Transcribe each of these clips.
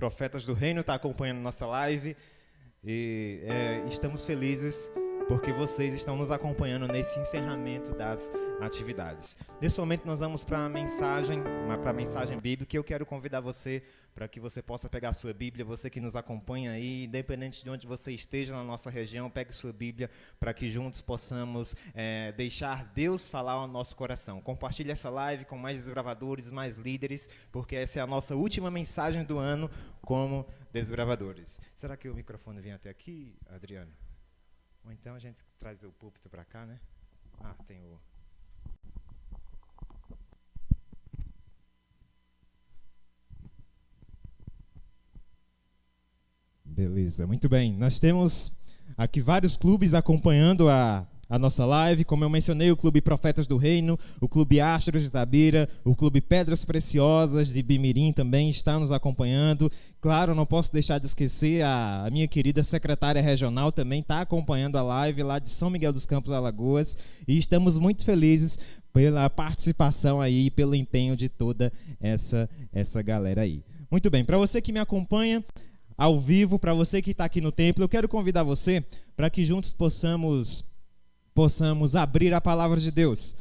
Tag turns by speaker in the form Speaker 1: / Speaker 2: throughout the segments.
Speaker 1: Profetas do Reino está acompanhando nossa live e estamos felizes porque vocês estão nos acompanhando nesse encerramento das atividades. Nesse momento nós vamos para a mensagem bíblica, e eu quero convidar você para que você possa pegar a sua Bíblia, você que nos acompanha aí, independente de onde você esteja na nossa região, pegue sua Bíblia para que juntos possamos deixar Deus falar ao nosso coração. Compartilhe essa live com mais desbravadores, mais líderes, porque essa é a nossa última mensagem do ano como desbravadores. Será que o microfone vem até aqui, Adriano? Ou então a gente traz o púlpito para cá, né? Ah, tem o... Beleza, muito bem. Nós temos aqui vários clubes acompanhando a nossa live. Como eu mencionei, o Clube Profetas do Reino, o Clube Astros de Itabira, o Clube Pedras Preciosas de Bimirim também está nos acompanhando. Claro, não posso deixar de esquecer, a minha querida secretária regional também está acompanhando a live lá de São Miguel dos Campos, Alagoas. E estamos muito felizes pela participação aí, pelo empenho de toda essa galera aí. Muito bem, para você que me acompanha ao vivo, para você que está aqui no templo, eu quero convidar você para que juntos possamos abrir a palavra de Deus.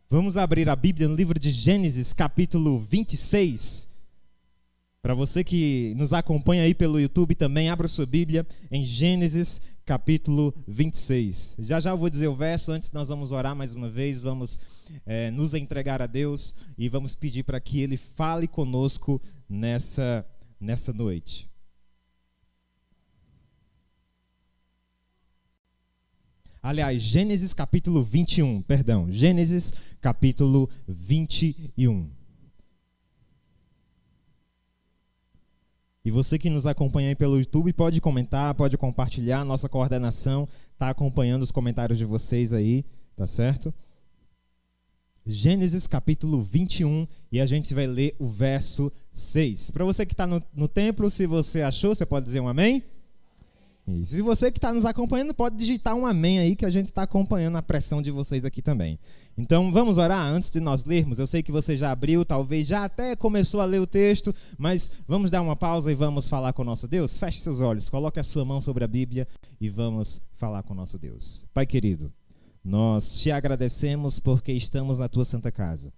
Speaker 1: Vamos abrir a Bíblia no livro de Gênesis, capítulo 26. Para você que nos acompanha aí pelo YouTube também, abra sua Bíblia em Gênesis, capítulo 26. Já eu vou dizer o verso, antes nós vamos orar mais uma vez, vamos nos entregar a Deus e vamos pedir para que Ele fale conosco nessa noite. Aliás, Gênesis capítulo 21, perdão, Gênesis capítulo 21. E você que nos acompanha aí pelo YouTube pode comentar, pode compartilhar, nossa coordenação está acompanhando os comentários de vocês aí, tá certo? Gênesis capítulo 21, e a gente vai ler o verso 6. Para você que está no templo, se você achou, você pode dizer um amém? E se você que está nos acompanhando, pode digitar um amém aí, que a gente está acompanhando a pressão de vocês aqui também. Então, vamos orar antes de nós lermos. Eu sei que você já abriu, talvez já até começou a ler o texto, mas vamos dar uma pausa e vamos falar com o nosso Deus? Feche seus olhos, coloque a sua mão sobre a Bíblia e vamos falar com o nosso Deus. Pai querido, nós te agradecemos porque estamos na tua santa casa.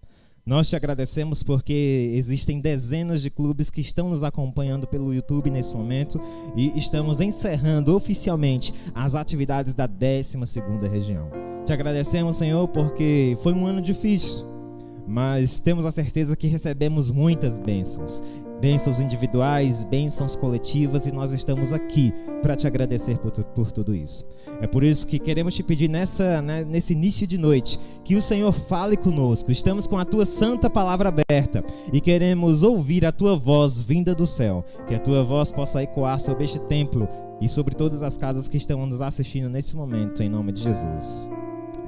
Speaker 1: Nós te agradecemos porque existem dezenas de clubes que estão nos acompanhando pelo YouTube nesse momento e estamos encerrando oficialmente as atividades da 12ª região. Te agradecemos, Senhor, porque foi um ano difícil, mas temos a certeza que recebemos muitas bênçãos. Bênçãos individuais, bênçãos coletivas, e nós estamos aqui para te agradecer por tudo isso. É por isso que queremos te pedir nesse início de noite, que o Senhor fale conosco. Estamos com a tua santa palavra aberta e queremos ouvir a tua voz vinda do céu. Que a tua voz possa ecoar sobre este templo e sobre todas as casas que estão nos assistindo nesse momento, em nome de Jesus.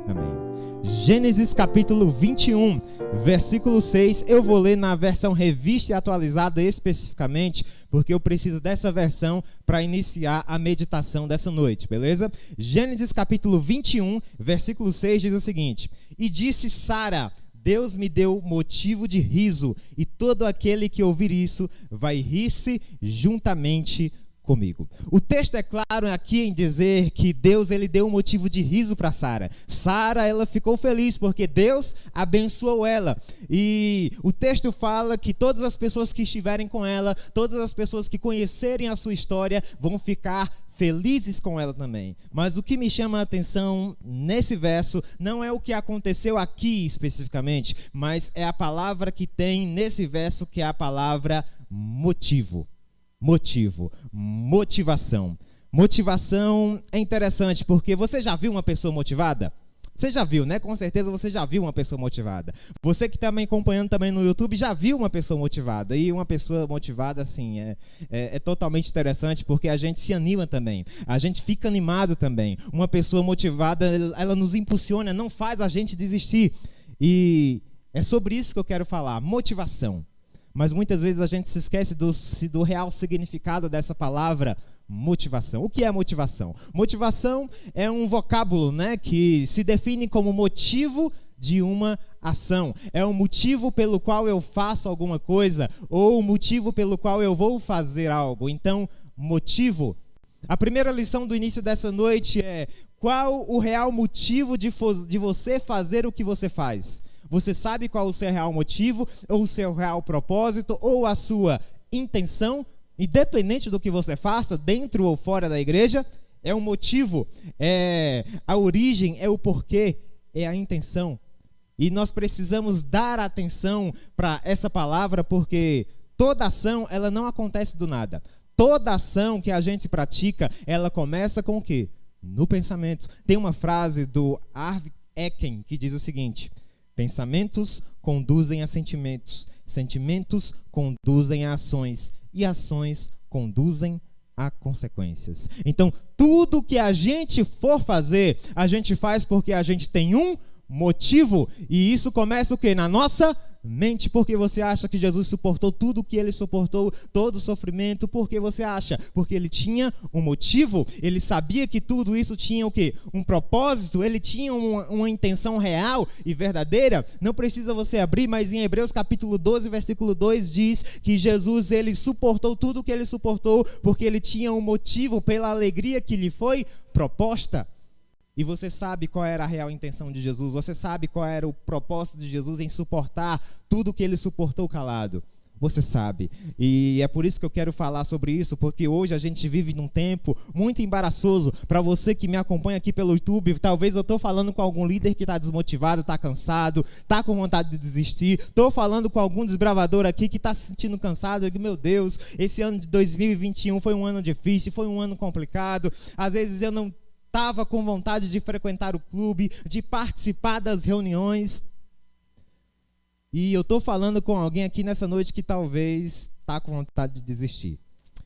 Speaker 1: Amém. Gênesis capítulo 21, versículo 6, eu vou ler na versão revista e atualizada especificamente, porque eu preciso dessa versão para iniciar a meditação dessa noite, beleza? Gênesis capítulo 21, versículo 6 diz o seguinte: E disse Sara, Deus me deu motivo de riso, e todo aquele que ouvir isso vai rir-se juntamente comigo. O texto é claro aqui em dizer que Deus ele deu um motivo de riso para Sara. Sara, ela ficou feliz porque Deus abençoou ela. E o texto fala que todas as pessoas que estiverem com ela, todas as pessoas que conhecerem a sua história vão ficar felizes com ela também. Mas o que me chama a atenção nesse verso não é o que aconteceu aqui especificamente, mas é a palavra que tem nesse verso, que é a palavra motivo. Motivação. Motivação é interessante porque você já viu uma pessoa motivada? Você já viu, né? Com certeza você já viu uma pessoa motivada. Você que está me acompanhando também no YouTube já viu uma pessoa motivada. E uma pessoa motivada, assim, é totalmente interessante porque a gente se anima também. A gente fica animado também. Uma pessoa motivada, ela nos impulsiona, não faz a gente desistir. E é sobre isso que eu quero falar, motivação. Mas muitas vezes a gente se esquece do real significado dessa palavra motivação. O que é motivação? Motivação é um vocábulo, né, que se define como motivo de uma ação. É o motivo pelo qual eu faço alguma coisa ou o motivo pelo qual eu vou fazer algo. Então, motivo. A primeira lição do início dessa noite é: qual o real motivo de você fazer o que você faz? Você sabe qual o seu real motivo, ou o seu real propósito, ou a sua intenção, independente do que você faça, dentro ou fora da igreja? É o motivo, é a origem, é o porquê, é a intenção. E nós precisamos dar atenção para essa palavra, porque toda ação, ela não acontece do nada. Toda ação que a gente pratica, ela começa com o quê? No pensamento. Tem uma frase do Harvey Ecken que diz o seguinte: pensamentos conduzem a sentimentos, sentimentos conduzem a ações e ações conduzem a consequências. Então, tudo que a gente for fazer, a gente faz porque a gente tem um motivo, e isso começa o quê? Na nossa mente. Porque você acha que Jesus suportou tudo o que ele suportou, todo o sofrimento? Porque você acha? Porque ele tinha um motivo, ele sabia que tudo isso tinha o quê? Um propósito, ele tinha uma intenção real e verdadeira. Não precisa você abrir, mas em Hebreus capítulo 12, versículo 2 diz que Jesus, ele suportou tudo o que ele suportou porque ele tinha um motivo, pela alegria que lhe foi proposta. E você sabe qual era a real intenção de Jesus, você sabe qual era o propósito de Jesus em suportar tudo o que ele suportou calado. Você sabe. E é por isso que eu quero falar sobre isso, porque hoje a gente vive num tempo muito embaraçoso. Para você que me acompanha aqui pelo YouTube, talvez eu estou falando com algum líder que está desmotivado, está cansado, está com vontade de desistir. Estou falando com algum desbravador aqui que está se sentindo cansado. Eu digo: meu Deus, esse ano de 2021 foi um ano difícil, foi um ano complicado. Às vezes eu não estava com vontade de frequentar o clube, de participar das reuniões. E eu estou falando com alguém aqui nessa noite que talvez está com vontade de desistir.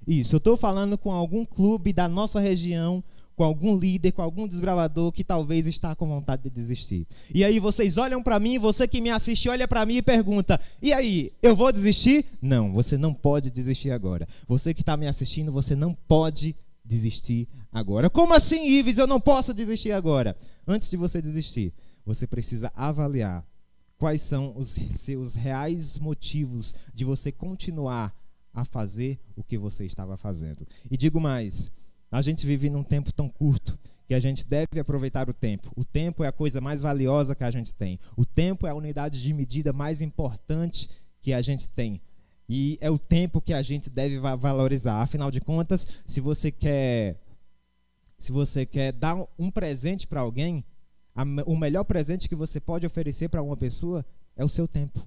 Speaker 1: Isso, eu estou falando com algum clube da nossa região, com algum líder, com algum desbravador que talvez está com vontade de desistir. E aí vocês olham para mim, você que me assiste olha para mim e pergunta: e aí, eu vou desistir? Não, você não pode desistir agora. Você que está me assistindo, você não pode desistir agora. Como assim, Ives, eu não posso desistir agora? Antes de você desistir, você precisa avaliar quais são os seus reais motivos de você continuar a fazer o que você estava fazendo. E digo mais, a gente vive num tempo tão curto que a gente deve aproveitar o tempo. O tempo é a coisa mais valiosa que a gente tem. O tempo é a unidade de medida mais importante que a gente tem. E é o tempo que a gente deve valorizar. Afinal de contas, se você quer dar um presente para alguém, o melhor presente que você pode oferecer para uma pessoa é o seu tempo.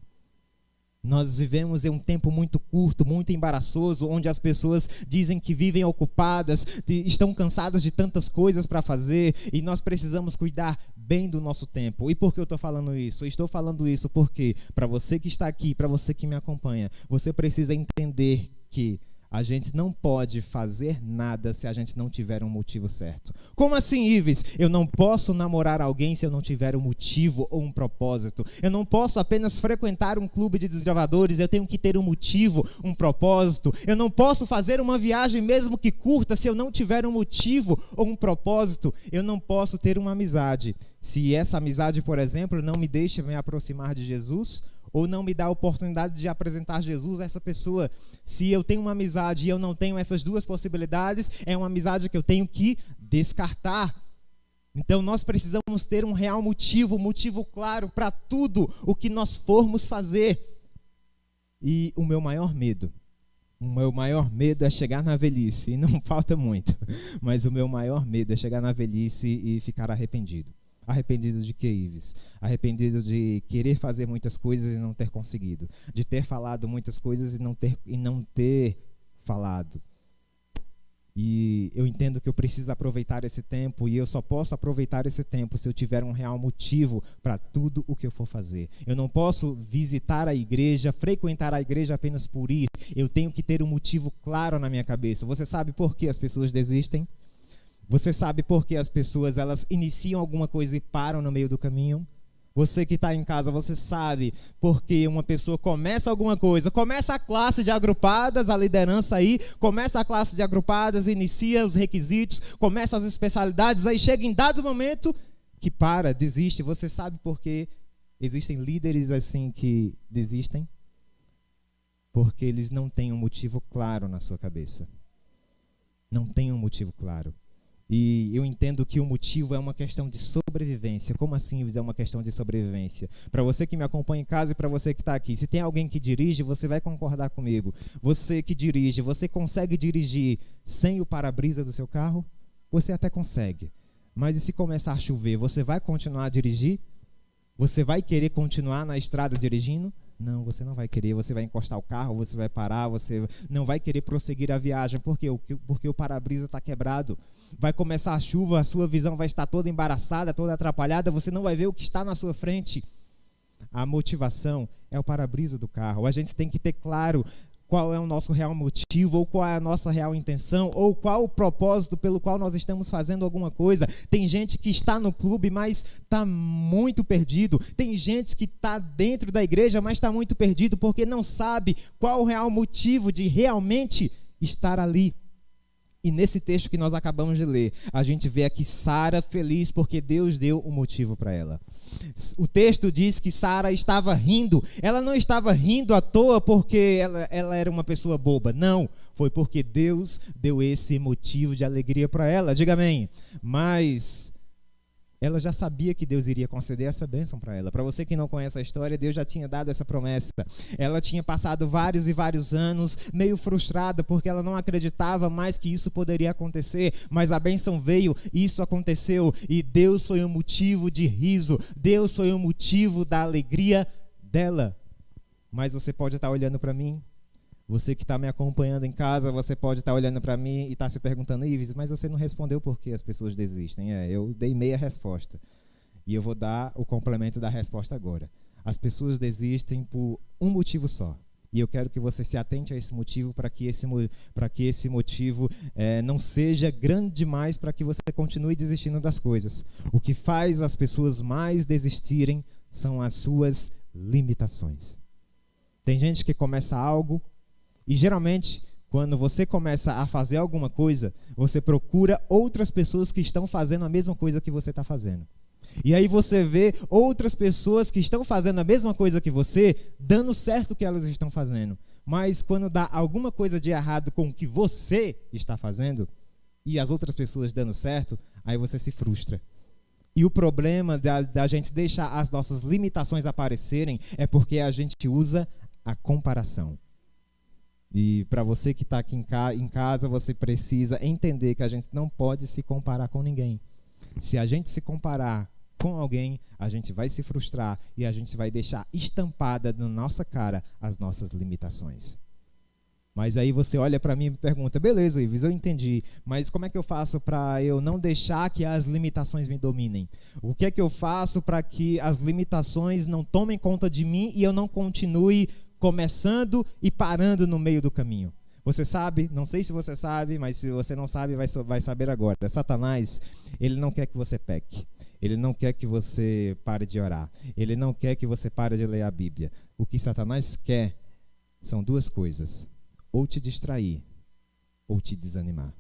Speaker 1: Nós vivemos em um tempo muito curto, muito embaraçoso, onde as pessoas dizem que vivem ocupadas, estão cansadas de tantas coisas para fazer, e nós precisamos cuidar bem do nosso tempo. E por que eu estou falando isso? Eu estou falando isso porque, para você que está aqui, para você que me acompanha, você precisa entender que a gente não pode fazer nada se a gente não tiver um motivo certo. Como assim, Ives? Eu não posso namorar alguém se eu não tiver um motivo ou um propósito. Eu não posso apenas frequentar um clube de desbravadores, eu tenho que ter um motivo, um propósito. Eu não posso fazer uma viagem, mesmo que curta, se eu não tiver um motivo ou um propósito. Eu não posso ter uma amizade se essa amizade, por exemplo, não me deixa me aproximar de Jesus, ou não me dá a oportunidade de apresentar Jesus a essa pessoa. Se eu tenho uma amizade e eu não tenho essas duas possibilidades, é uma amizade que eu tenho que descartar. Então nós precisamos ter um real motivo, um motivo claro para tudo o que nós formos fazer. E o meu maior medo é chegar na velhice, e não falta muito, mas o meu maior medo é chegar na velhice e ficar arrependido. Arrependido de quê, Ives? Arrependido de querer fazer muitas coisas e não ter conseguido. De ter falado muitas coisas e não ter falado. E eu entendo que eu preciso aproveitar esse tempo, e eu só posso aproveitar esse tempo se eu tiver um real motivo para tudo o que eu for fazer. Eu não posso visitar a igreja, frequentar a igreja apenas por ir. Eu tenho que ter um motivo claro na minha cabeça. Você sabe por que as pessoas desistem? Você sabe por que as pessoas elas iniciam alguma coisa e param no meio do caminho? Você que está em casa, você sabe por que uma pessoa começa alguma coisa, começa a classe de agrupadas, a liderança aí, começa a classe de agrupadas, inicia os requisitos, começa as especialidades, aí chega em dado momento que para, desiste. Você sabe por quê? Existem líderes assim que desistem porque eles não têm um motivo claro na sua cabeça. Não tem um motivo claro. E eu entendo que o motivo é uma questão de sobrevivência. Como assim é uma questão de sobrevivência? Para você que me acompanha em casa e para você que está aqui, se tem alguém que dirige, você vai concordar comigo. Você que dirige, você consegue dirigir sem o para-brisa do seu carro? Você até consegue. Mas e se começar a chover, você vai continuar a dirigir? Você vai querer continuar na estrada dirigindo? Não, você não vai querer. Você vai encostar o carro, você vai parar, você não vai querer prosseguir a viagem. Por quê? Porque o para-brisa está quebrado. Vai começar a chuva, a sua visão vai estar toda embaraçada, toda atrapalhada, você não vai ver o que está na sua frente. A motivação é o para-brisa do carro. A gente tem que ter claro qual é o nosso real motivo, ou qual é a nossa real intenção, ou qual o propósito pelo qual nós estamos fazendo alguma coisa. Tem gente que está no clube, mas está muito perdido. Tem gente que está dentro da igreja, mas está muito perdido, porque não sabe qual o real motivo de realmente estar ali. E nesse texto que nós acabamos de ler, a gente vê aqui Sara feliz porque Deus deu um motivo para ela. O texto diz que Sara estava rindo. Ela não estava rindo à toa porque ela era uma pessoa boba. Não, foi porque Deus deu esse motivo de alegria para ela. Diga amém. Mas ela já sabia que Deus iria conceder essa bênção para ela. Para você que não conhece a história, Deus já tinha dado essa promessa. Ela tinha passado vários e vários anos meio frustrada porque ela não acreditava mais que isso poderia acontecer. Mas a bênção veio, isso aconteceu e Deus foi o motivo de riso. Deus foi o motivo da alegria dela. Mas você pode estar olhando para mim. Você que está me acompanhando em casa, você pode estar olhando para mim e estar se perguntando, Ives, mas você não respondeu por que as pessoas desistem. Eu dei meia resposta. E eu vou dar o complemento da resposta agora. As pessoas desistem por um motivo só. E eu quero que você se atente a esse motivo para que esse motivo não seja grande demais para que você continue desistindo das coisas. O que faz as pessoas mais desistirem são as suas limitações. Tem gente que começa algo, e geralmente, quando você começa a fazer alguma coisa, você procura outras pessoas que estão fazendo a mesma coisa que você está fazendo. E aí você vê outras pessoas que estão fazendo a mesma coisa que você, dando certo o que elas estão fazendo. Mas quando dá alguma coisa de errado com o que você está fazendo, e as outras pessoas dando certo, aí você se frustra. E o problema da gente deixar as nossas limitações aparecerem é porque a gente usa a comparação. E para você que está aqui em casa, você precisa entender que a gente não pode se comparar com ninguém. Se a gente se comparar com alguém, a gente vai se frustrar e a gente vai deixar estampada na nossa cara as nossas limitações. Mas aí você olha para mim e me pergunta, beleza, Ives, eu entendi, mas como é que eu faço para eu não deixar que as limitações me dominem? O que é que eu faço para que as limitações não tomem conta de mim e eu não continue começando e parando no meio do caminho? Você sabe, não sei se você sabe, mas se você não sabe, vai saber agora. Satanás, ele não quer que você peque. Ele não quer que você pare de orar. Ele não quer que você pare de ler a Bíblia. O que Satanás quer são duas coisas: ou te distrair, ou te desanimar.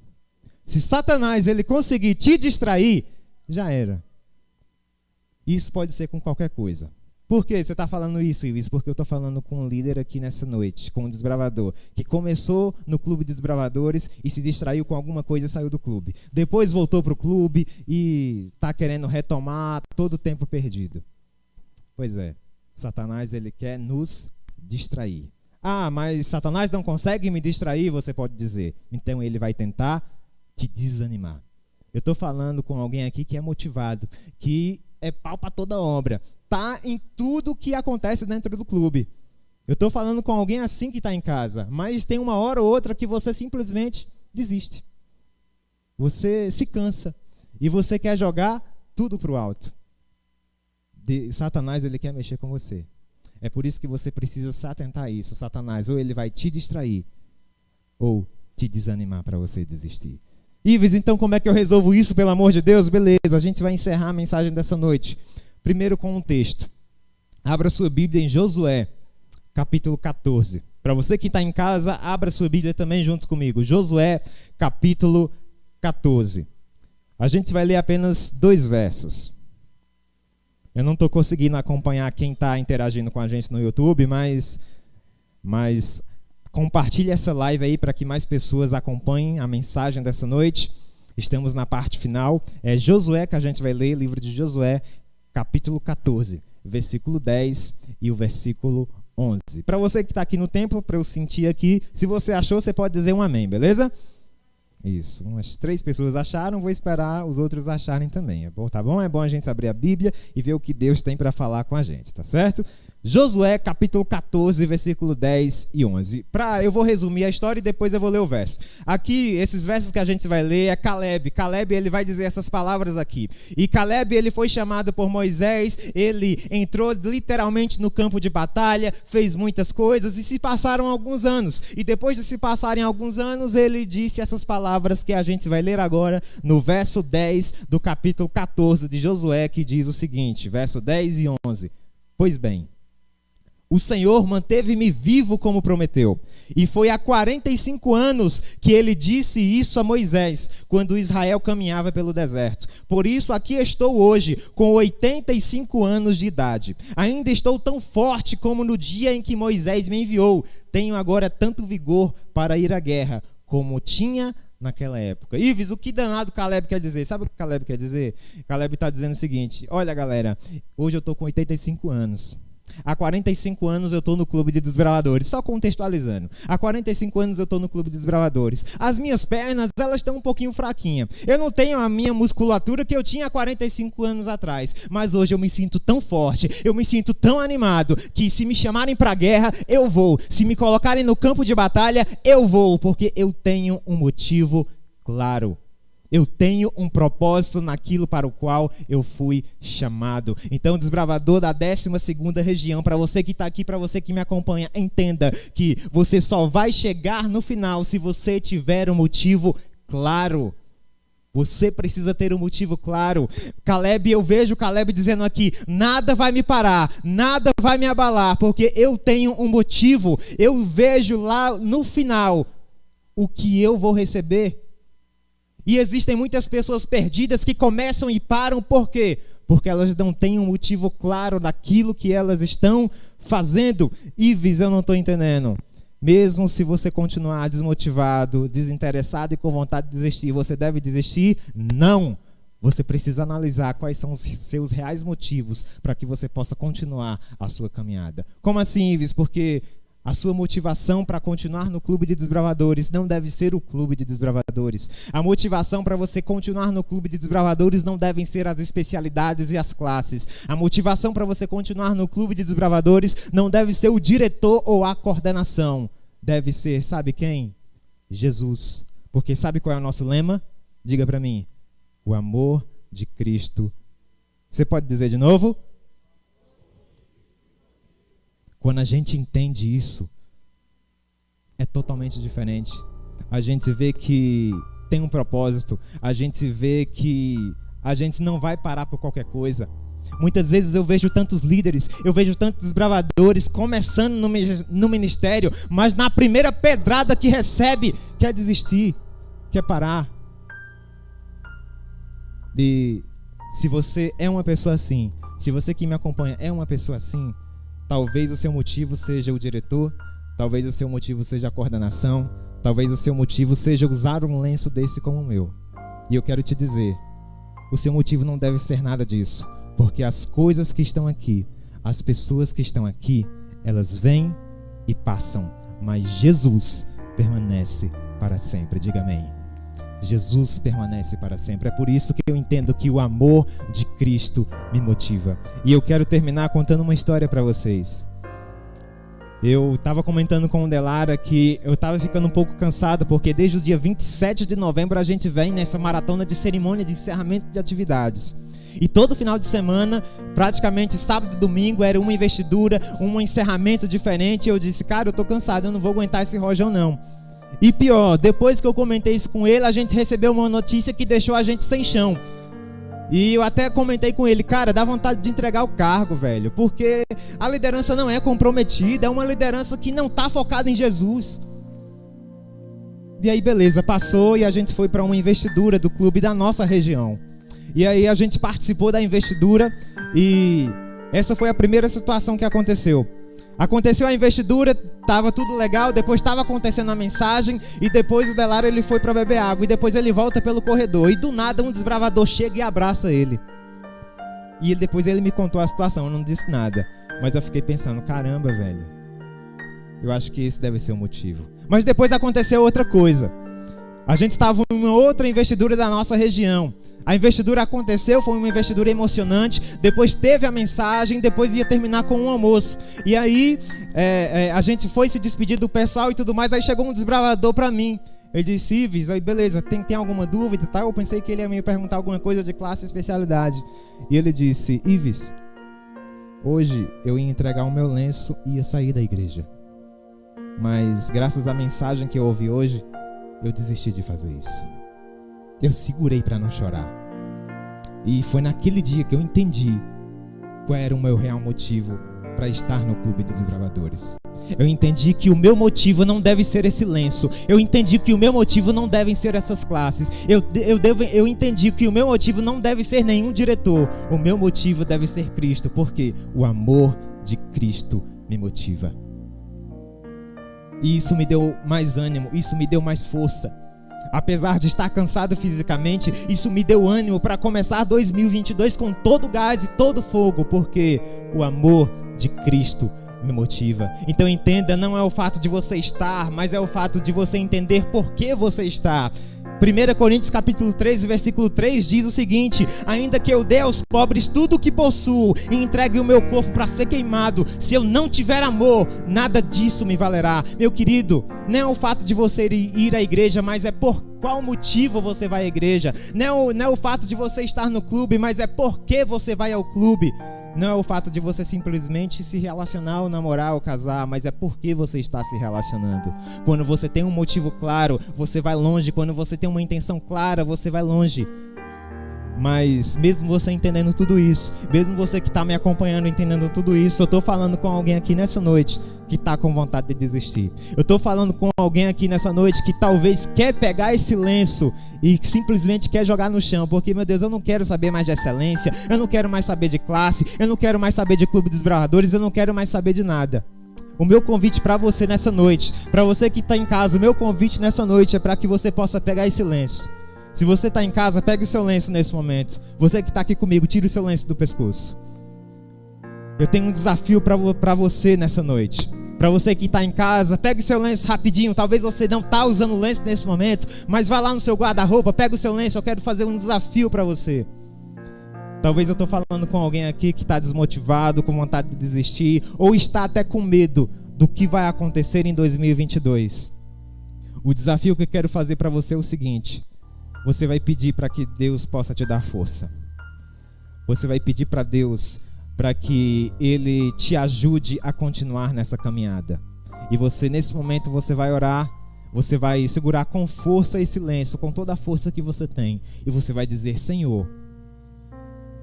Speaker 1: Se Satanás ele conseguir te distrair, já era. Isso pode ser com qualquer coisa. Por que você está falando isso, Ives? Porque eu estou falando com um líder aqui nessa noite, com um desbravador, que começou no clube de desbravadores e se distraiu com alguma coisa e saiu do clube. Depois voltou para o clube e está querendo retomar todo o tempo perdido. Pois é, Satanás ele quer nos distrair. Ah, mas Satanás não consegue me distrair, você pode dizer. Então ele vai tentar te desanimar. Eu estou falando com alguém aqui que é motivado, que é pau para toda obra. Está em tudo que acontece dentro do clube. Eu estou falando com alguém assim que está em casa, mas tem uma hora ou outra que você simplesmente desiste. Você se cansa e você quer jogar tudo para o alto. Satanás ele quer mexer com você. É por isso que você precisa se atentar a isso. Satanás ou ele vai te distrair ou te desanimar para você desistir. Ives, então como é que eu resolvo isso, pelo amor de Deus? Beleza, a gente vai encerrar a mensagem dessa noite. Primeiro com um texto. Abra sua Bíblia em Josué, capítulo 14. Para você que está em casa, abra sua Bíblia também junto comigo. Josué, capítulo 14. A gente vai ler apenas 2 versos. Eu não estou conseguindo acompanhar quem está interagindo com a gente no YouTube, mas compartilhe essa live aí para que mais pessoas acompanhem a mensagem dessa noite. Estamos na parte final. É Josué que a gente vai ler, livro de Josué, capítulo 14, versículo 10 e o versículo 11. Para você que está aqui no templo, para eu sentir aqui, se você achou, você pode dizer um amém, beleza? Isso, umas 3 pessoas acharam, vou esperar os outros acharem também, tá bom? É bom a gente abrir a Bíblia e ver o que Deus tem para falar com a gente, tá certo? Josué, capítulo 14, versículo 10 e 11. Eu vou resumir a história e depois eu vou ler o verso. Aqui, esses versos que a gente vai ler é Caleb. Caleb, ele vai dizer essas palavras aqui. E Caleb, ele foi chamado por Moisés, ele entrou literalmente no campo de batalha, fez muitas coisas e se passaram alguns anos. E depois de se passarem alguns anos, ele disse essas palavras que a gente vai ler agora no verso 10 do capítulo 14 de Josué, que diz o seguinte, verso 10 e 11. Pois bem, o Senhor manteve-me vivo como prometeu. E foi há 45 anos que ele disse isso a Moisés, quando Israel caminhava pelo deserto. Por isso aqui estou hoje, com 85 anos de idade. Ainda estou tão forte como no dia em que Moisés me enviou. Tenho agora tanto vigor para ir à guerra, como tinha naquela época. Ives, o que danado Caleb quer dizer? Sabe o que Caleb quer dizer? Caleb está dizendo o seguinte, olha galera, hoje eu estou com 85 anos. Há 45 anos eu estou no clube de desbravadores, só contextualizando. Há 45 anos eu estou no clube de desbravadores. As minhas pernas, elas estão um pouquinho fraquinhas. Eu não tenho a minha musculatura que eu tinha há 45 anos atrás. Mas hoje eu me sinto tão forte, eu me sinto tão animado, que se me chamarem para a guerra, eu vou. Se me colocarem no campo de batalha, eu vou. Porque eu tenho um motivo claro. Eu tenho um propósito naquilo para o qual eu fui chamado. Então, desbravador da 12ª região, para você que está aqui, para você que me acompanha, entenda que você só vai chegar no final se você tiver um motivo claro. Você precisa ter um motivo claro. Caleb, eu vejo Caleb dizendo aqui, nada vai me parar, nada vai me abalar, porque eu tenho um motivo. Eu vejo lá no final o que eu vou receber. E existem muitas pessoas perdidas que começam e param, por quê? Porque elas não têm um motivo claro daquilo que elas estão fazendo. Ives, eu não estou entendendo. Mesmo se você continuar desmotivado, desinteressado e com vontade de desistir, você deve desistir? Não! Você precisa analisar quais são os seus reais motivos para que você possa continuar a sua caminhada. Como assim, Ives? Porque a sua motivação para continuar no clube de desbravadores não deve ser o clube de desbravadores. A motivação para você continuar no clube de desbravadores não devem ser as especialidades e as classes. A motivação para você continuar no clube de desbravadores não deve ser o diretor ou a coordenação. Deve ser, sabe quem? Jesus. Porque sabe qual é o nosso lema? Diga para mim. O amor de Cristo. Você pode dizer de novo? Quando a gente entende isso, é totalmente diferente. A gente vê que tem um propósito, a gente vê que a gente não vai parar por qualquer coisa. Muitas vezes eu vejo tantos líderes, eu vejo tantos desbravadores começando no ministério, mas na primeira pedrada que recebe, quer desistir, quer parar. E se você é uma pessoa assim, se você que me acompanha é uma pessoa assim, talvez o seu motivo seja o diretor, talvez o seu motivo seja a coordenação, talvez o seu motivo seja usar um lenço desse como o meu. E eu quero te dizer, o seu motivo não deve ser nada disso, porque as coisas que estão aqui, as pessoas que estão aqui, elas vêm e passam, mas Jesus permanece para sempre. Diga amém. Jesus permanece para sempre. É por isso que eu entendo que o amor de Cristo me motiva. E eu quero terminar contando uma história para vocês. Eu estava comentando com o Delara que eu estava ficando um pouco cansado, porque desde o dia 27 de novembro a gente vem nessa maratona de cerimônia de encerramento de atividades. E todo final de semana, praticamente sábado e domingo, era uma investidura, um encerramento diferente. E eu disse, cara, eu estou cansado, eu não vou aguentar esse rojão não. E pior, depois que eu comentei isso com ele, a gente recebeu uma notícia que deixou a gente sem chão. E eu até comentei com ele, cara, dá vontade de entregar o cargo, velho, porque a liderança não é comprometida, é uma liderança que não está focada em Jesus. E aí beleza, passou e a gente foi para uma investidura do clube da nossa região. E aí a gente participou da investidura e essa foi a primeira situação que aconteceu. Aconteceu a investidura, estava tudo legal, depois estava acontecendo a mensagem e depois o Delário ele foi para beber água e depois ele volta pelo corredor e do nada um desbravador chega e abraça ele. E depois ele me contou a situação, eu não disse nada, mas eu fiquei pensando, caramba, velho, eu acho que esse deve ser o motivo. Mas depois aconteceu outra coisa. A gente estava em uma outra investidura da nossa região. A investidura aconteceu, foi uma investidura emocionante. Depois teve a mensagem, depois ia terminar com um almoço. E aí a gente foi se despedir do pessoal e tudo mais. Aí chegou um desbravador para mim. Ele disse, Ives, aí beleza, tem alguma dúvida? Tá? Eu pensei que ele ia me perguntar alguma coisa de classe e especialidade. E ele disse, Ives, hoje eu ia entregar o meu lenço e ia sair da igreja. Mas graças à mensagem que eu ouvi hoje, eu desisti de fazer isso. Eu segurei para não chorar. E foi naquele dia que eu entendi qual era o meu real motivo para estar no Clube dos Desbravadores. Eu entendi que o meu motivo não deve ser esse lenço. Eu entendi que o meu motivo não devem ser essas classes. Eu entendi que o meu motivo não deve ser nenhum diretor. O meu motivo deve ser Cristo, porque o amor de Cristo me motiva. E isso me deu mais ânimo, isso me deu mais força. Apesar de estar cansado fisicamente, isso me deu ânimo para começar 2022 com todo o gás e todo o fogo, porque o amor de Cristo me motiva. Então entenda, não é o fato de você estar, mas é o fato de você entender por que você está. 1 Coríntios capítulo 13, versículo 3 diz o seguinte: ainda que eu dê aos pobres tudo o que possuo e entregue o meu corpo para ser queimado, se eu não tiver amor, nada disso me valerá. Meu querido, não é o fato de você ir à igreja, mas é por qual motivo você vai à igreja. Não é o fato de você estar no clube, mas é por que você vai ao clube. Não é o fato de você simplesmente se relacionar ou namorar ou casar, mas é porque você está se relacionando. Quando você tem um motivo claro, você vai longe. Quando você tem uma intenção clara, você vai longe. Mas mesmo você entendendo tudo isso, mesmo você que está me acompanhando entendendo tudo isso, eu estou falando com alguém aqui nessa noite que está com vontade de desistir. Eu estou falando com alguém aqui nessa noite que talvez quer pegar esse lenço e simplesmente quer jogar no chão, porque, meu Deus, eu não quero saber mais de excelência, eu não quero mais saber de classe, eu não quero mais saber de clube dos desbravadores, eu não quero mais saber de nada. O meu convite para você nessa noite, para você que está em casa, o meu convite nessa noite é para que você possa pegar esse lenço. Se você está em casa, pegue o seu lenço nesse momento. Você que está aqui comigo, tire o seu lenço do pescoço. Eu tenho um desafio para você nessa noite. Para você que está em casa, pegue o seu lenço rapidinho. Talvez você não está usando o lenço nesse momento, mas vá lá no seu guarda-roupa, pega o seu lenço. Eu quero fazer um desafio para você. Talvez eu estou falando com alguém aqui que está desmotivado, com vontade de desistir, ou está até com medo do que vai acontecer em 2022. O desafio que eu quero fazer para você é o seguinte: você vai pedir para que Deus possa te dar força. Você vai pedir para Deus para que Ele te ajude a continuar nessa caminhada. E você, nesse momento, você vai orar, você vai segurar com força esse lenço, com toda a força que você tem. E você vai dizer: Senhor,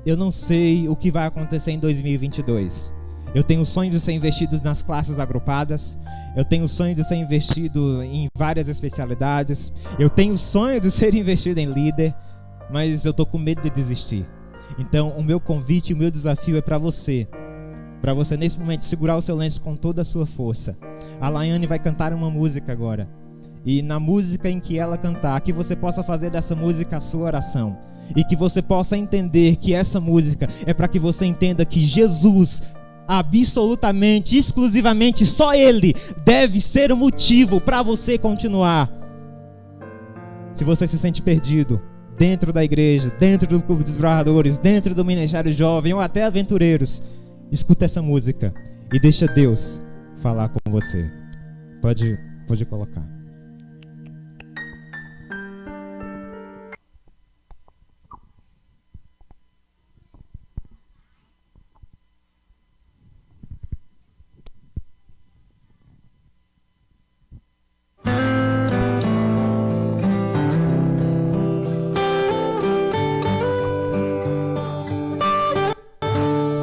Speaker 1: eu não sei o que vai acontecer em 2022. Eu tenho o sonho de ser investido nas classes agrupadas. Eu tenho o sonho de ser investido em várias especialidades. Eu tenho o sonho de ser investido em líder. Mas eu estou com medo de desistir. Então o meu convite, o meu desafio é para você. Para você nesse momento segurar o seu lenço com toda a sua força. A Laiane vai cantar uma música agora. E na música em que ela cantar, que você possa fazer dessa música a sua oração. E que você possa entender que essa música é para que você entenda que Jesus, absolutamente, exclusivamente, só Ele deve ser o motivo para você continuar. Se você se sente perdido dentro da igreja, dentro do Clube dos Desbravadores, dentro do Ministério Jovem ou até Aventureiros, escuta essa música e deixa Deus falar com você. Pode colocar.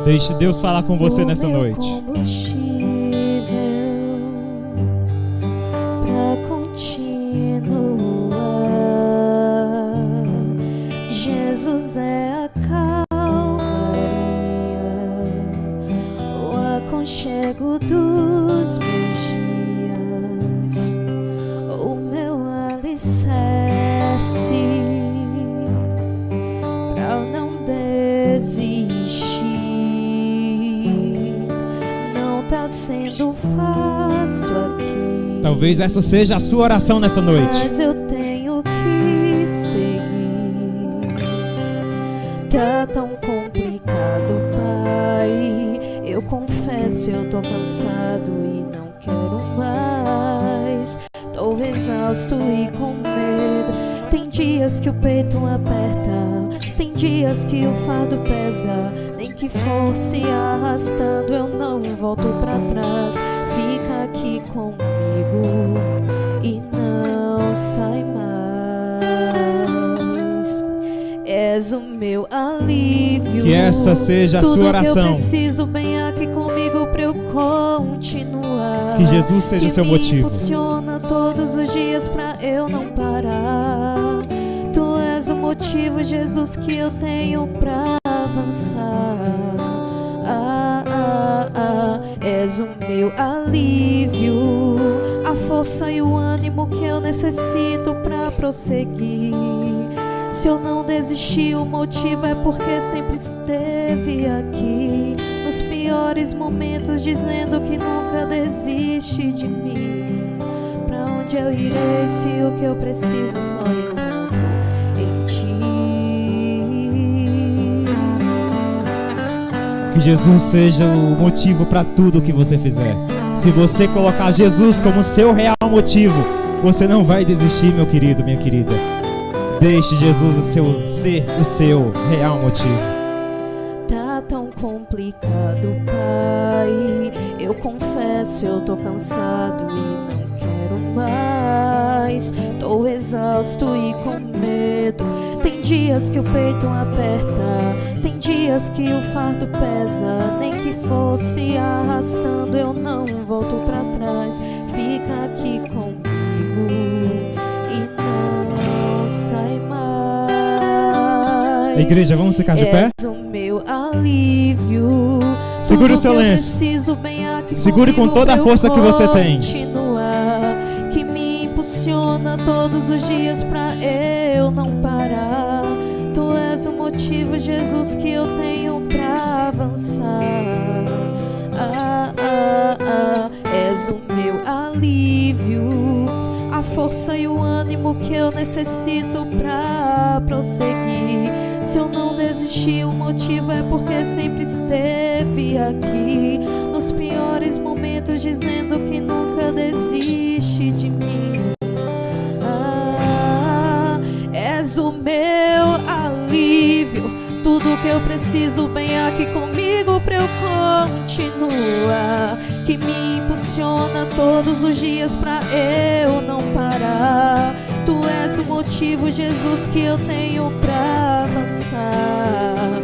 Speaker 1: Deixe Deus falar com você nessa noite.
Speaker 2: Pra continuar, Jesus é dos meus dias, o meu alicerce, pra eu não desistir. Não tá sendo fácil aqui,
Speaker 1: Talvez essa seja a sua oração nessa noite.
Speaker 2: mas eu tenho que seguir. Tá tão complicado, Pai. Eu confesso, eu tô cansado e não quero mais. Tô exausto e com medo. Tem dias que o peito aperta, tem dias que o fardo pesa. Nem que fosse arrastando, eu não volto pra trás. Fica aqui comigo e não sai mais. És o meu alívio.
Speaker 1: Que essa seja a
Speaker 2: Tudo
Speaker 1: sua
Speaker 2: que eu
Speaker 1: oração.
Speaker 2: preciso bem aqui comigo pra eu continuar.
Speaker 1: Que Jesus seja o seu motivo.
Speaker 2: Me impulsiona todos os dias pra eu não parar. Tu és o motivo, Jesus, que eu tenho pra avançar. És o meu alívio, a força e o ânimo que eu necessito pra prosseguir. Se eu não desisti, o motivo é porque sempre esteve aqui, nos piores momentos, dizendo que nunca desiste de mim. Pra onde eu irei se o que eu preciso só encontro em ti?
Speaker 1: Que Jesus seja o motivo para tudo que você fizer. Se você colocar Jesus como seu real motivo, você não vai desistir, meu querido, minha querida. Deixe Jesus ser o seu real motivo.
Speaker 2: Tá tão complicado, Pai. Eu confesso, eu tô cansado e não quero mais. Tô exausto e com medo. Tem dias que o peito aperta, tem dias que o fardo pesa. Nem que fosse arrastando, eu não volto pra trás. Fica aqui comigo e não sai mais.
Speaker 1: Igreja, vamos ficar de pé?
Speaker 2: És o meu alívio.
Speaker 1: Segure o seu lenço. Segure com toda a força que você tem.
Speaker 2: Que me impulsiona todos os dias pra eu não parar. Tu és o motivo, Jesus, que eu tenho pra avançar. És o meu alívio, a força e o ânimo que eu necessito pra prosseguir. Se eu não desisti, o motivo é porque sempre esteve aqui, nos piores momentos, dizendo que nunca desiste de mim. És o meu alívio, tudo que eu preciso bem aqui comigo pra eu continuar. Que me impulsiona todos os dias pra eu não parar. Tu és o motivo, Jesus, que eu tenho pra avançar.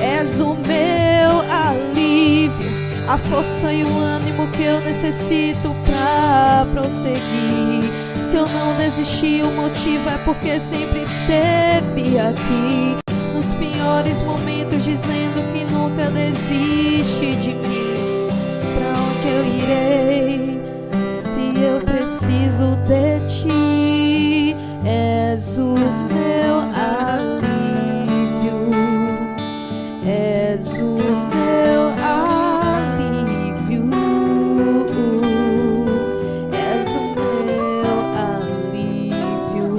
Speaker 2: És o meu alívio, a força e o ânimo que eu necessito pra prosseguir. Se eu não desisti, o motivo é porque sempre esteve aqui, nos piores momentos, dizendo que nunca desiste de mim. Pra onde eu irei se eu preciso de ti? És o meu alívio, és o meu alívio, és o meu alívio,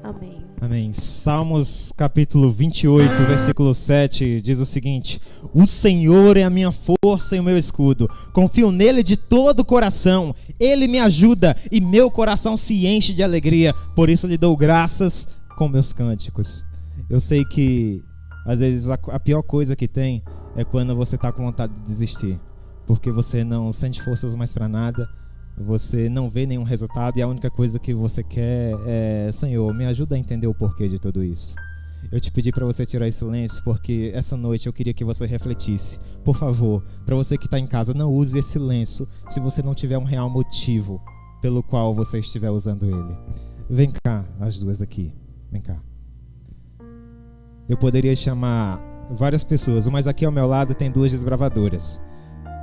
Speaker 2: Amém.
Speaker 1: Amém. Salmos capítulo 28, versículo 7 diz o seguinte: O Senhor é a minha força e o meu escudo, confio nele de todo o coração, ele me ajuda e meu coração se enche de alegria, por isso lhe dou graças com meus cânticos. Eu sei que às vezes a pior coisa que tem é quando você está com vontade de desistir, porque você não sente forças mais para nada, você não vê nenhum resultado e a única coisa que você quer é: Senhor, me ajuda a entender o porquê de tudo isso. Eu te pedi para você tirar esse silêncio porque essa noite eu queria que você refletisse. Por favor, para você que está em casa, não use esse lenço se você não tiver um real motivo pelo qual você estiver usando ele. Vem cá, as duas aqui. Vem cá. Eu poderia chamar várias pessoas, mas aqui ao meu lado tem duas desbravadoras.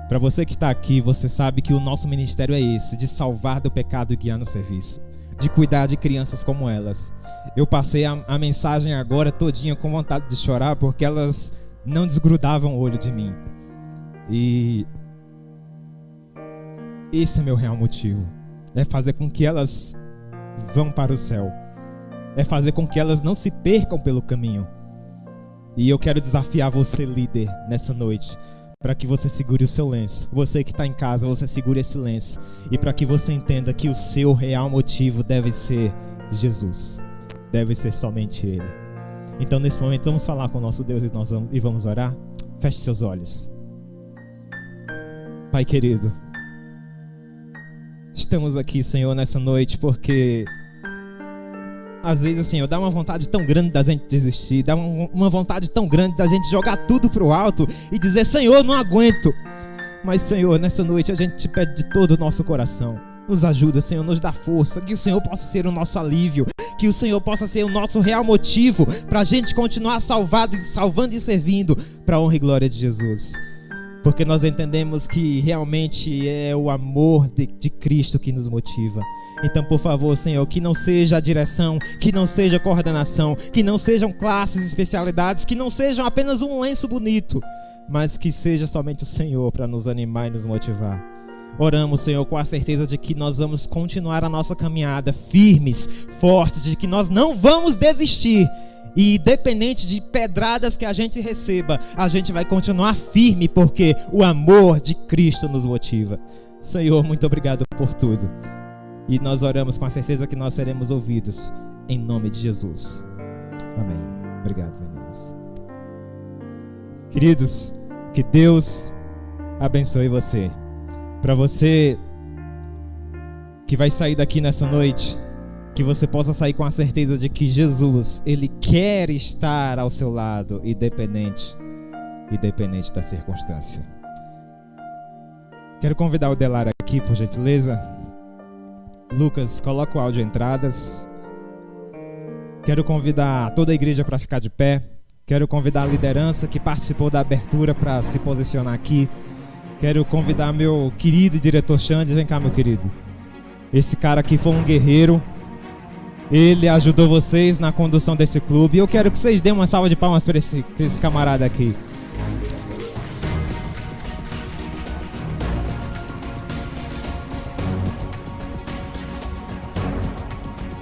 Speaker 1: Para você que está aqui, você sabe que o nosso ministério é esse, de salvar do pecado e guiar no serviço, de cuidar de crianças como elas. Eu passei a mensagem agora todinha com vontade de chorar, porque elas não desgrudavam o olho de mim. E esse é meu real motivo. É fazer com que elas vão para o céu. É fazer com que elas não se percam pelo caminho. E eu quero desafiar você, líder, nessa noite, para que você segure o seu lenço. Você que está em casa, você segure esse lenço. E para que você entenda que o seu real motivo deve ser Jesus. Deve ser somente Ele. Então, nesse momento, vamos falar com o nosso Deus e vamos orar? Feche seus olhos. Pai querido, estamos aqui, Senhor, nessa noite porque às vezes, Senhor, dá uma vontade tão grande da gente desistir, dá uma vontade tão grande da gente jogar tudo pro alto e dizer, Senhor, não aguento. Mas, Senhor, nessa noite a gente te pede de todo o nosso coração. Nos ajuda, Senhor, nos dá força, que o Senhor possa ser o nosso alívio, que o Senhor possa ser o nosso real motivo para a gente continuar salvando e servindo para a honra e glória de Jesus. Porque nós entendemos que realmente é o amor de Cristo que nos motiva. Então, por favor, Senhor, que não seja a direção, que não seja a coordenação, que não sejam classes, especialidades, que não sejam apenas um lenço bonito, mas que seja somente o Senhor para nos animar e nos motivar. Oramos, Senhor, com a certeza de que nós vamos continuar a nossa caminhada firmes, fortes, de que nós não vamos desistir. E independente de pedradas que a gente receba, a gente vai continuar firme, porque o amor de Cristo nos motiva. Senhor, muito obrigado por tudo. E nós oramos com a certeza que nós seremos ouvidos, em nome de Jesus. Amém. Obrigado, meninas. Queridos, que Deus abençoe você. Para você que vai sair daqui nessa noite, que você possa sair com a certeza de que Jesus, Ele quer estar ao seu lado, independente da circunstância. Quero convidar o Delar aqui, por gentileza. Lucas, coloca o áudio entradas. Quero convidar toda a igreja para ficar de pé. Quero convidar a liderança que participou da abertura para se posicionar aqui. Quero convidar meu querido diretor Xande. Vem cá, meu querido. Esse cara aqui foi um guerreiro. Ele ajudou vocês na condução desse clube. E eu quero que vocês dêem uma salva de palmas para esse camarada aqui.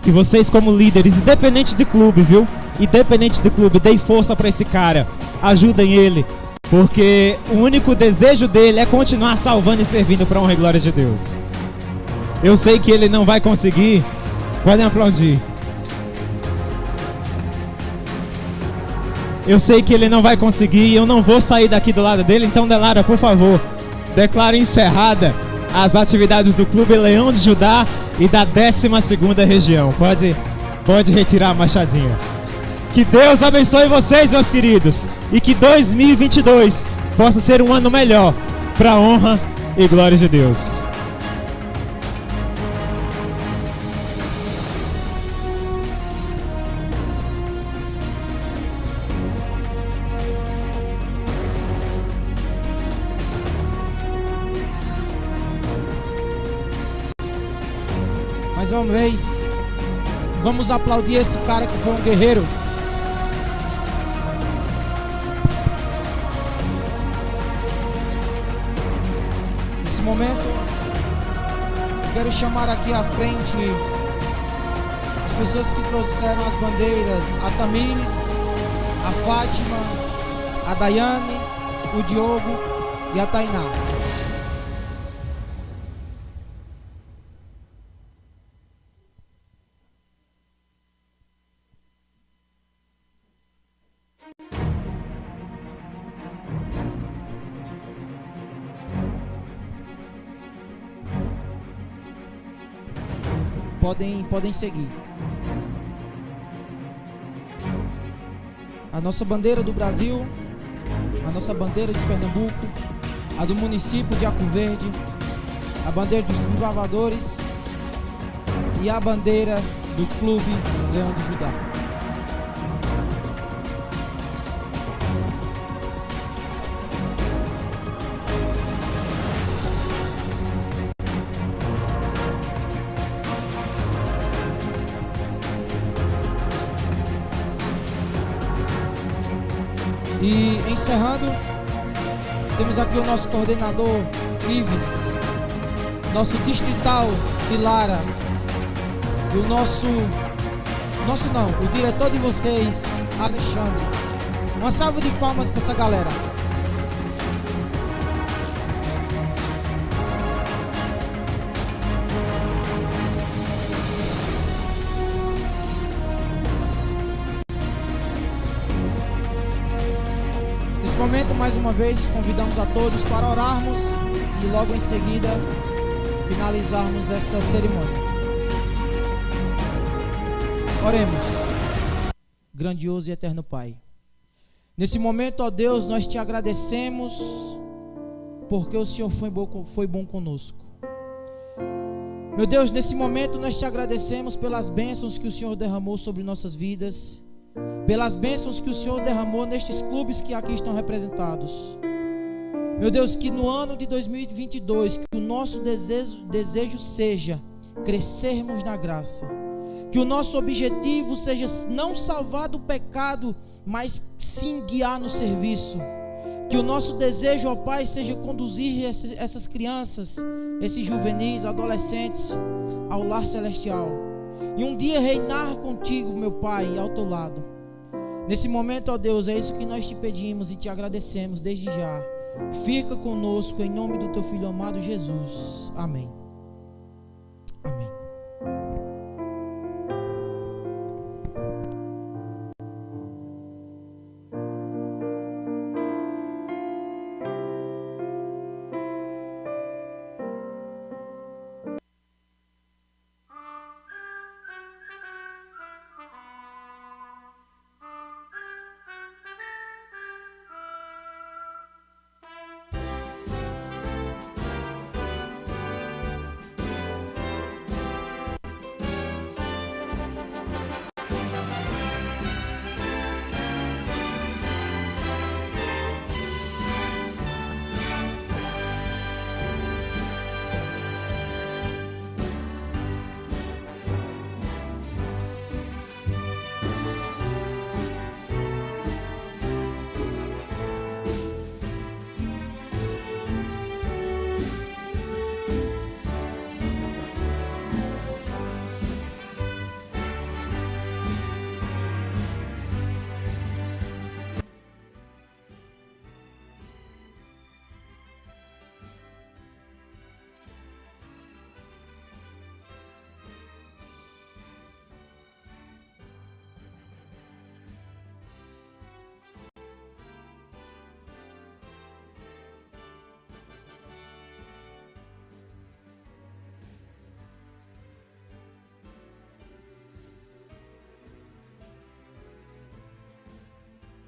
Speaker 1: Que vocês, como líderes, independente de clube, viu? Independente de clube, deem força para esse cara. Ajudem ele. Porque o único desejo dele é continuar salvando e servindo para a honra e glória de Deus. Eu sei que ele não vai conseguir. Podem aplaudir. Eu sei que ele não vai conseguir e eu não vou sair daqui do lado dele. Então, Delara, por favor, declare encerrada as atividades do Clube Leão de Judá e da 12ª região. Pode retirar a machadinha. Que Deus abençoe vocês, meus queridos, e que 2022 possa ser um ano melhor para a honra e glória de Deus.
Speaker 3: Mais uma vez, vamos aplaudir esse cara que foi um guerreiro. Nesse momento, eu quero chamar aqui à frente as pessoas que trouxeram as bandeiras: a Tamires, a Fátima, a Daiane, o Diogo e a Tainá. Podem seguir. A nossa bandeira do Brasil, a nossa bandeira de Pernambuco, a do município de Arco Verde, a bandeira dos desbravadores e a bandeira do Clube Leão de Judá. E encerrando, temos aqui o nosso coordenador Ives, nosso distrital Pilara, e o o diretor de vocês, Alexandre. Uma salva de palmas para essa galera. Nesse momento, mais uma vez, convidamos a todos para orarmos e logo em seguida finalizarmos essa cerimônia. Oremos. Grandioso e eterno Pai, nesse momento, ó Deus, nós te agradecemos porque o Senhor foi bom conosco. Meu Deus, nesse momento nós te agradecemos pelas bênçãos que o Senhor derramou sobre nossas vidas, pelas bênçãos que o Senhor derramou nestes clubes que aqui estão representados. Meu Deus, que no ano de 2022, que o nosso desejo seja crescermos na graça, que o nosso objetivo seja não salvar do pecado, mas sim guiar no serviço. Que o nosso desejo, ó Pai, seja conduzir essas crianças, esses juvenis, adolescentes, ao lar celestial. E um dia reinar contigo, meu Pai, ao teu lado. Nesse momento, ó Deus, é isso que nós te pedimos e te agradecemos desde já. Fica conosco em nome do teu Filho amado Jesus. Amém.